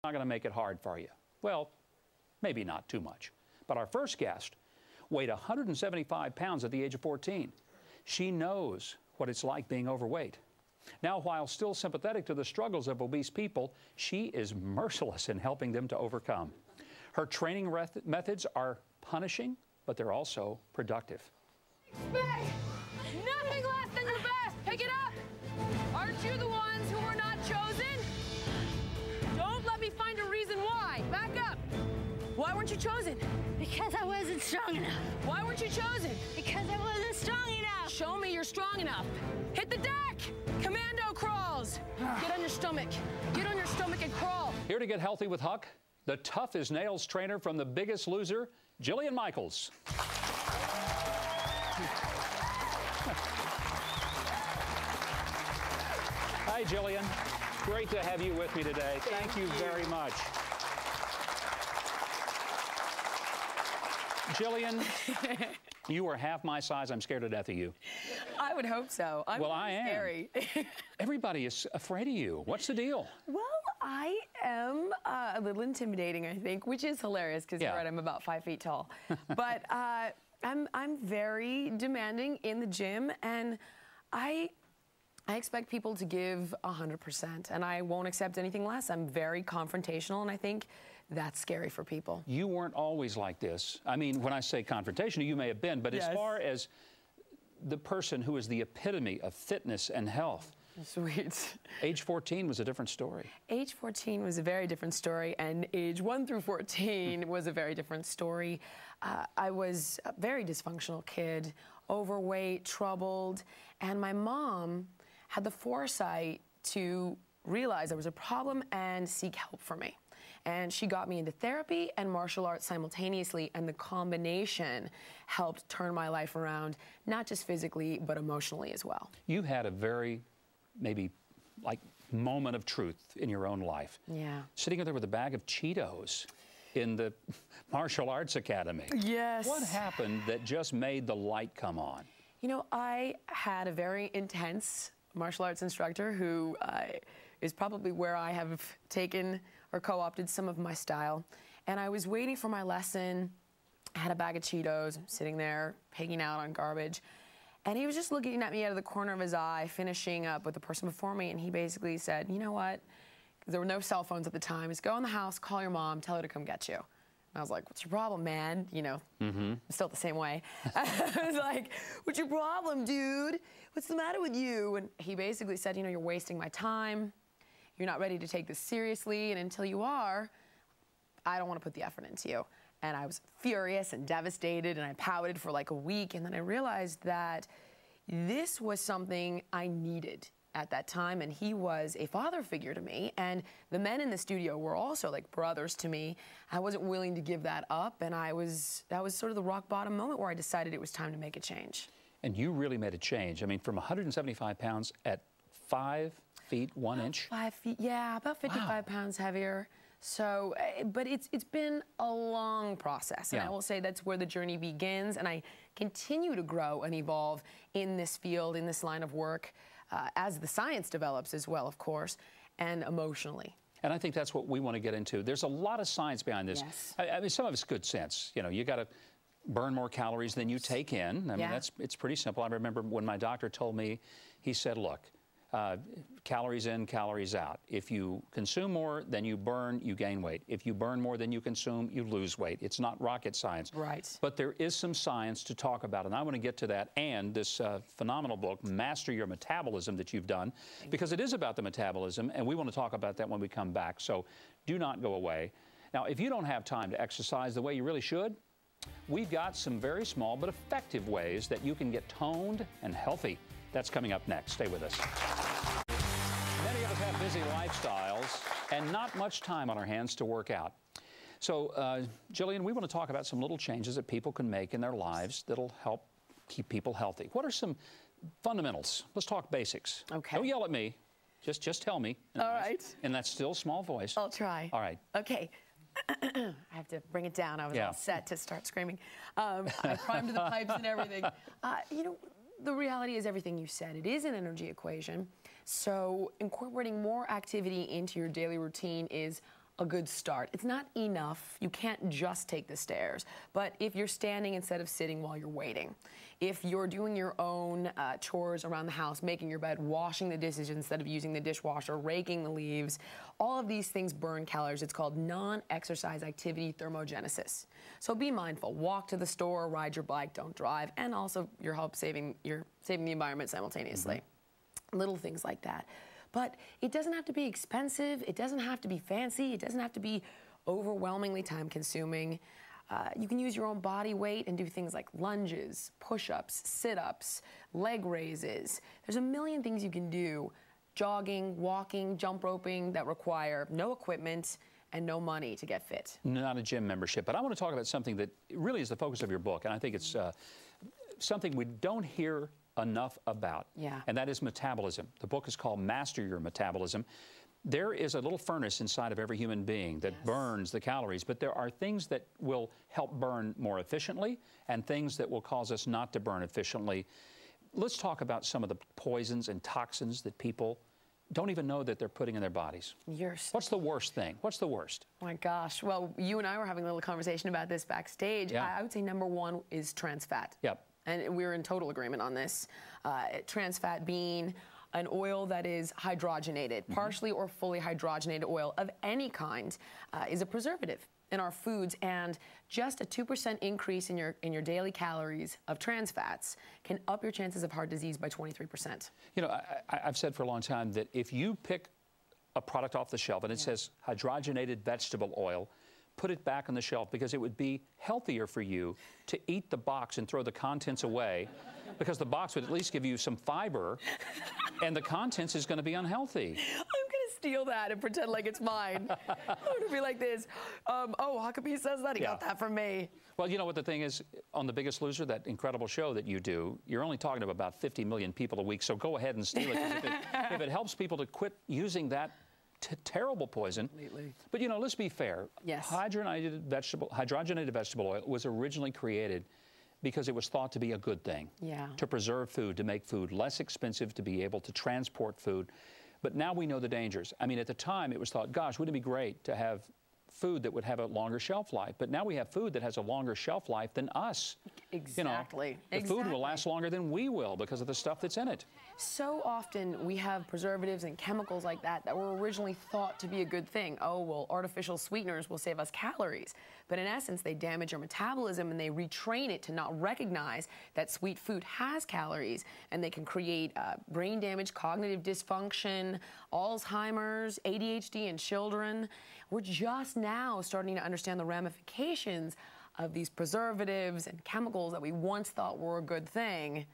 not going to make it hard for you. Well, maybe not too much. But our first guest weighed 175 pounds at the age of 14. She knows what it's like being overweight. Now, while still sympathetic to the struggles of obese people, she is merciless in helping them to overcome. Her training methods are punishing, but they're also productive. Nothing less than the best. Pick it up. Aren't you the ones who were not chosen? Don't let me find a reason why. Back up. Why weren't you chosen? Because I wasn't strong enough. Why weren't you chosen? Because I wasn't strong enough. Show me you're strong enough. Hit the deck. Commando crawls. Get on your stomach. Get on your stomach and crawl. Here to get healthy with Huck, the tough as nails trainer from The Biggest Loser, Jillian Michaels. Hi, Jillian. Great to have you with me today. Thank you very much. Jillian, you are half my size. I'm scared to death of you. I would hope so. Well, I am. Scary. Everybody is afraid of you. What's the deal? Well, I am a little intimidating, I think, which is hilarious because you're right, I'm about 5 feet tall. But I'm very demanding in the gym, and I expect people to give 100%, and I won't accept anything less. I'm very confrontational, and I think that's scary for people. You weren't always like this. I mean, when I say confrontational, you may have been, but as far as the person who is the epitome of fitness and health. Sweet. Age 14 was a different story. Age 14 was a very different story, and age 1 through 14 was a very different story. I was a very dysfunctional kid, overweight, troubled, and my mom had the foresight to realize there was a problem and seek help for me. And she got me into therapy and martial arts simultaneously, and the combination helped turn my life around, not just physically, but emotionally as well. You had a very, maybe, like, moment of truth in your own life. Yeah. Sitting there with a bag of Cheetos in the martial arts academy. Yes. What happened that just made the light come on? You know, I had a very intense martial arts instructor who is probably where I have taken or co-opted some of my style. And I was waiting for my lesson. I had a bag of Cheetos, sitting there, pigging out on garbage. And he was just looking at me out of the corner of his eye, finishing up with the person before me. And he basically said, you know what? There were no cell phones at the time. Just go in the house, call your mom, tell her to come get you. And I was like, what's your problem, man? You know, I'm still the same way. I was like, what's your problem, dude? What's the matter with you? And he basically said, you know, you're wasting my time. You're not ready to take this seriously, and until you are, I don't want to put the effort into you. And I was furious and devastated, and I pouted for like a week, and then I realized that this was something I needed at that time, and he was a father figure to me, and the men in the studio were also like brothers to me. I wasn't willing to give that up, and that was sort of the rock bottom moment where I decided it was time to make a change. And you really made a change. I mean, from 175 pounds at 5 feet 1 inch. 5 feet, yeah, about 55 pounds heavier. So, but it's been a long process, and I will say that's where the journey begins, and I continue to grow and evolve in this field, in this line of work, as the science develops as well, of course, and emotionally. And I think that's what we want to get into. There's a lot of science behind this. Yes. I mean, some of it's good sense. You know, you got to burn more calories than you take in. I mean, it's pretty simple. I remember when my doctor told me, he said, look, calories in, calories out. If you consume more than you burn, you gain weight. If you burn more than you consume, you lose weight. It's not rocket science. Right. But there is some science to talk about, and I want to get to that and this phenomenal book, Master Your Metabolism, that you've done, because it is about the metabolism, and we want to talk about that when we come back. So do not go away. Now, if you don't have time to exercise the way you really should, we've got some very small but effective ways that you can get toned and healthy. That's coming up next. Stay with us. Many of us have busy lifestyles and not much time on our hands to work out. So, Jillian, we want to talk about some little changes that people can make in their lives that'll help keep people healthy. What are some fundamentals? Let's talk basics. Okay. Don't yell at me. Just tell me. All right. In that still small voice. I'll try. All right. Okay. I have to bring it down. I was all set to start screaming. I primed the pipes and everything. You know, the reality is everything you said. It is an energy equation. So incorporating more activity into your daily routine is a good start. It's not enough. You can't just take the stairs. But if you're standing instead of sitting while you're waiting, if you're doing your own chores around the house, making your bed, washing the dishes instead of using the dishwasher, raking the leaves, all of these things burn calories. It's called non-exercise activity thermogenesis. So be mindful. Walk to the store, ride your bike, don't drive, and also you're saving the environment simultaneously. Little things like that. But it doesn't have to be expensive. It doesn't have to be fancy. It doesn't have to be overwhelmingly time-consuming. You can use your own body weight and do things like lunges, push-ups, sit-ups, leg raises. There's a million things you can do, jogging, walking, jump roping, that require no equipment and no money to get fit. Not a gym membership. But I want to talk about something that really is the focus of your book, and I think it's something we don't hear enough about, and that is metabolism. The book is called Master Your Metabolism. There is a little furnace inside of every human being that burns the calories, but there are things that will help burn more efficiently and things that will cause us not to burn efficiently. Let's talk about some of the poisons and toxins that people don't even know that they're putting in their bodies. What's the worst thing? What's the worst? Oh my gosh. Well, you and I were having a little conversation about this backstage. I would say number one is trans fat. And we're in total agreement on this. Trans fat being an oil that is hydrogenated, partially or fully hydrogenated oil of any kind, is a preservative in our foods, and just a 2% increase in your daily calories of trans fats can up your chances of heart disease by 23%. You know, I've said for a long time that if you pick a product off the shelf and it says hydrogenated vegetable oil, put it back on the shelf, because it would be healthier for you to eat the box and throw the contents away, because the box would at least give you some fiber and the contents is going to be unhealthy. I'm going to steal that and pretend like it's mine. I'm going to be like this. Oh, Huckabee says that. He got that from me. Well, you know what the thing is, on The Biggest Loser, that incredible show that you do, you're only talking to about 50 million people a week, so go ahead and steal it. If it helps people to quit using that terrible poison. But you know, let's be fair. Hydrogenated vegetable oil was originally created because it was thought to be a good thing. To preserve food, to make food less expensive, to be able to transport food. But now we know the dangers. I mean, at the time it was thought, gosh, wouldn't it be great to have food that would have a longer shelf life? But now we have food that has a longer shelf life than us. Exactly. You know, the food will last longer than we will because of the stuff that's in it. So often we have preservatives and chemicals like that that were originally thought to be a good thing. Oh, well, artificial sweeteners will save us calories. But in essence, they damage your metabolism and they retrain it to not recognize that sweet food has calories, and they can create brain damage, cognitive dysfunction, Alzheimer's, ADHD in children. We're just now starting to understand the ramifications of these preservatives and chemicals that we once thought were a good thing.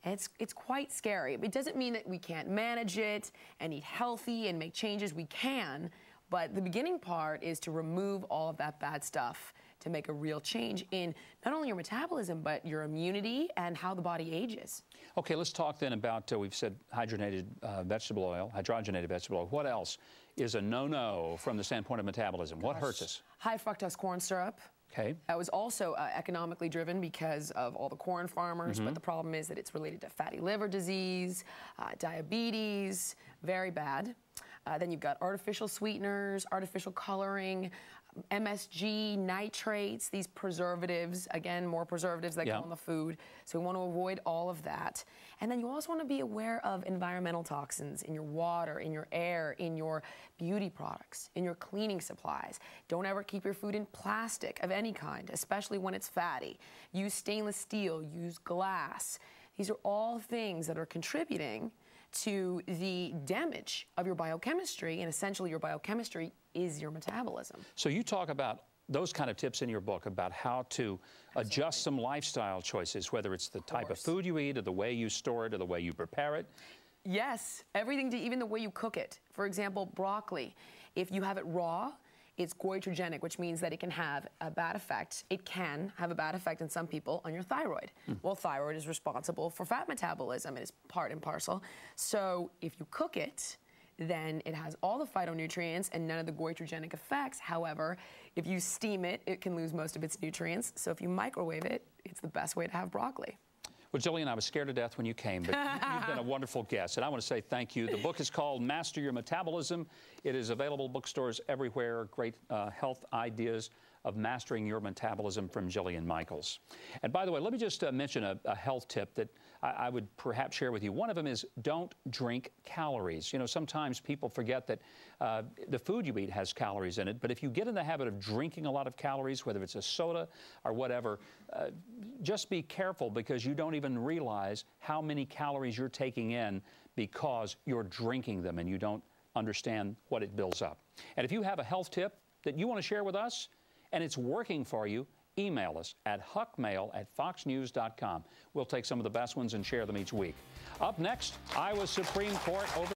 And it's quite scary. It doesn't mean that we can't manage it and eat healthy and make changes. We can, but the beginning part is to remove all of that bad stuff to make a real change in not only your metabolism, but your immunity and how the body ages. Okay, let's talk then about, we've said hydrogenated vegetable oil. What else is a no-no from the standpoint of metabolism? What hurts us? High fructose corn syrup. That was also economically driven because of all the corn farmers, but the problem is that it's related to fatty liver disease, diabetes, very bad. Then you've got artificial sweeteners, artificial coloring, MSG, nitrates, these preservatives, again, more preservatives that go in the food. So we want to avoid all of that. And then you also want to be aware of environmental toxins in your water, in your air, in your beauty products, in your cleaning supplies. Don't ever keep your food in plastic of any kind, especially when it's fatty. Use stainless steel, use glass. These are all things that are contributing to the damage of your biochemistry, and essentially your biochemistry is your metabolism. So you talk about those kind of tips in your book about how to adjust some lifestyle choices, whether it's the type of food you eat or the way you store it or the way you prepare it. Yes, everything to even the way you cook it. For example, broccoli. If you have it raw, it's goitrogenic, which means that it can have a bad effect. It can have a bad effect in some people on your thyroid. Well, thyroid is responsible for fat metabolism. It is part and parcel. So if you cook it, then it has all the phytonutrients and none of the goitrogenic effects. However, if you steam it, it can lose most of its nutrients. So if you microwave it, it's the best way to have broccoli. Well, Jillian, I was scared to death when you came, but you've been a wonderful guest, and I want to say thank you. The book is called Master Your Metabolism. It is available in bookstores everywhere. Great health ideas of mastering your metabolism from Jillian Michaels. And by the way, let me just mention a health tip that I would perhaps share with you. One of them is don't drink calories. You know, sometimes people forget that the food you eat has calories in it, but if you get in the habit of drinking a lot of calories, whether it's a soda or whatever, just be careful because you don't even realize how many calories you're taking in because you're drinking them and you don't understand what it builds up. And if you have a health tip that you want to share with us and it's working for you, email us at huckmail@foxnews.com. We'll take some of the best ones and share them each week. Up next, Iowa Supreme Court over